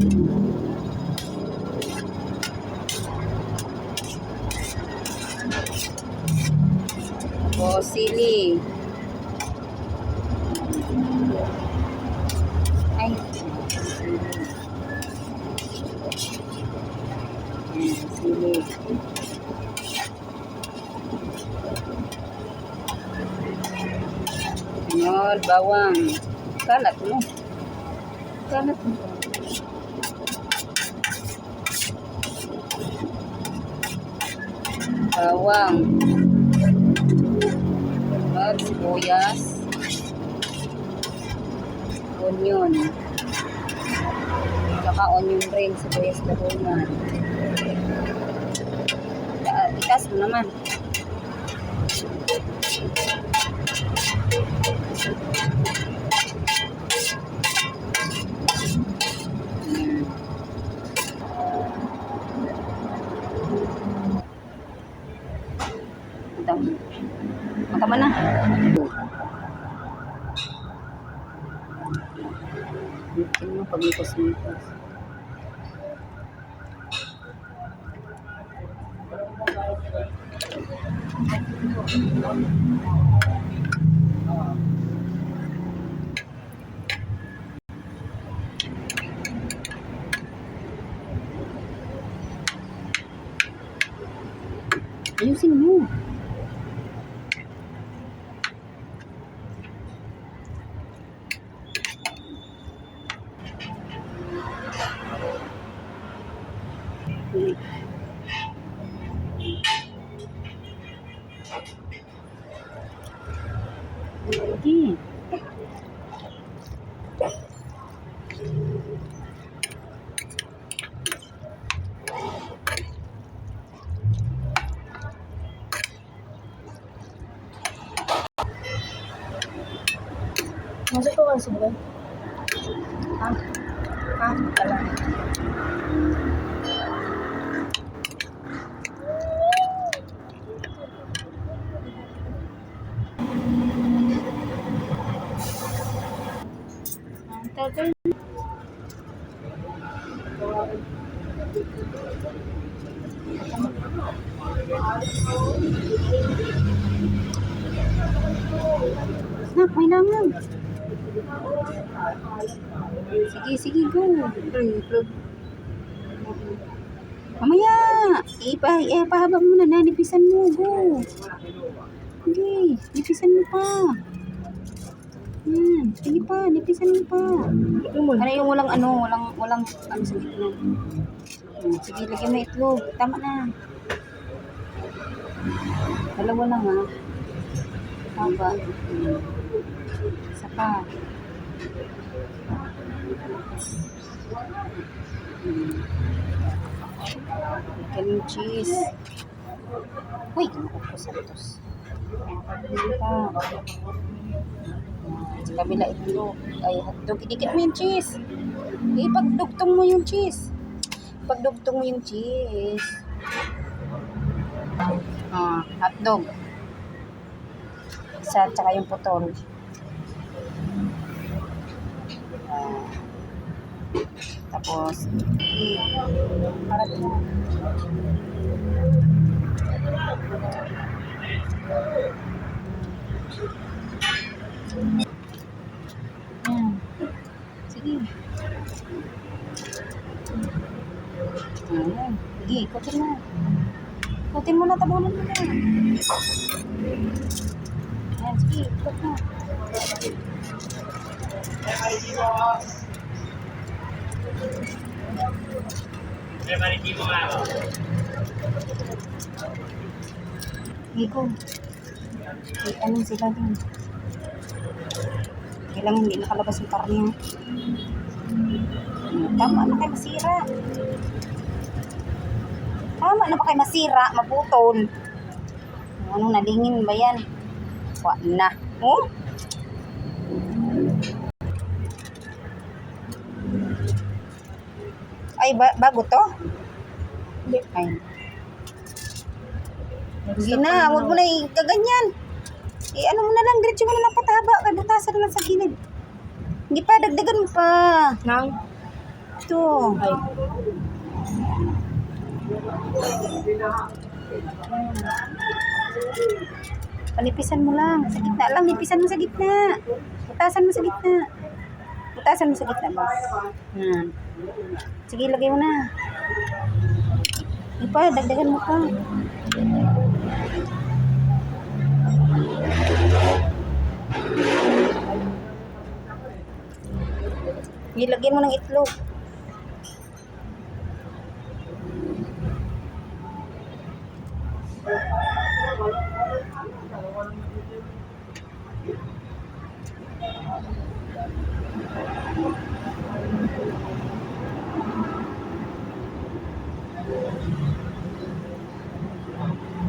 O, sili. Ay, sili. Sunod, bawang. Kalat mo. Kalat mo. Bawang. Sunod, sibuyas. Onion. Saka onion rin, sibuyas na bunan. Itas mo naman. Matama na. Bikin mo pag-ikos-ikos. Ayusin mo. Sige. Masuk ko kasi ba? Ha? Ha? Tala. Tagal. Nak, may langan. Sige, go. Mamaya, ipahaba mo na, nipisan mo, go. Sige, nipisan mo pa. Sige pa, nipisan mo pa. Ano yung walang ano sa gitna. Sige, lagyan mo itlog. Tama na. Dalawa lang ha. Haba. Isa pa. Lagyan yung cheese. Uy, nakupo sa tos. Hindi pa. Sa kabila itlog. Ay, hotdog. Idikit mo yung cheese. Ipagdugtong mo yung cheese. Pagdugtong mo yung cheese. Hotdog. Isa, tsaka yung putol. Tapos, para ito. Sige. Sige, ikutin mo. Ikutin mo na, tabunan mo na. Ayan, sige, ikot mo. Iko. Anong sila din? Kailangan hindi nakalabas yung karne. Tama na kayo masira. Tama na ba kayo masira? Maputol. Ano, nalingin ba yan? Wala na. Oh? Ay, bago to? Ay. Sige na, huwag mo na kaganyan. Ano mo na lang, diretso mo na lang pataba. Butasan lang sa gilid. Hindi pa, dagdagan mo pa. Nang? dito. Ay. Panipisan mo lang. Sa gitna lang. Nipisan mo sa gitna. Butasan mo sa gitna. Butasan mo sa gitna, boss. Yan. Sige, lagay mo na. Di pa, dagdagan mo pa. Ilagyan mo ng itlog.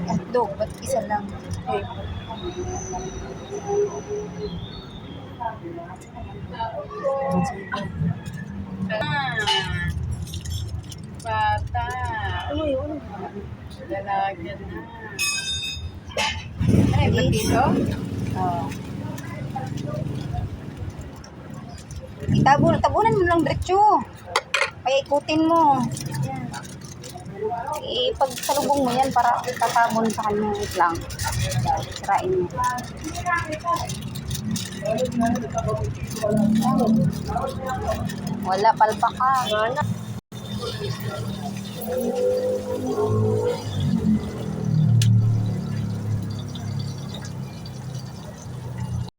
Itlog, ba't isa lang? Okay. Bata. Uy, uy. Dalaga na. Ay, ba't dito? Oh. Tabunan mo lang diretso. Kaya ikutin mo. Yan. Ipagsalubong mo yan para tatabon sa kanya. Wait lang. Sirain mo. Wala, palpak ka. Wala.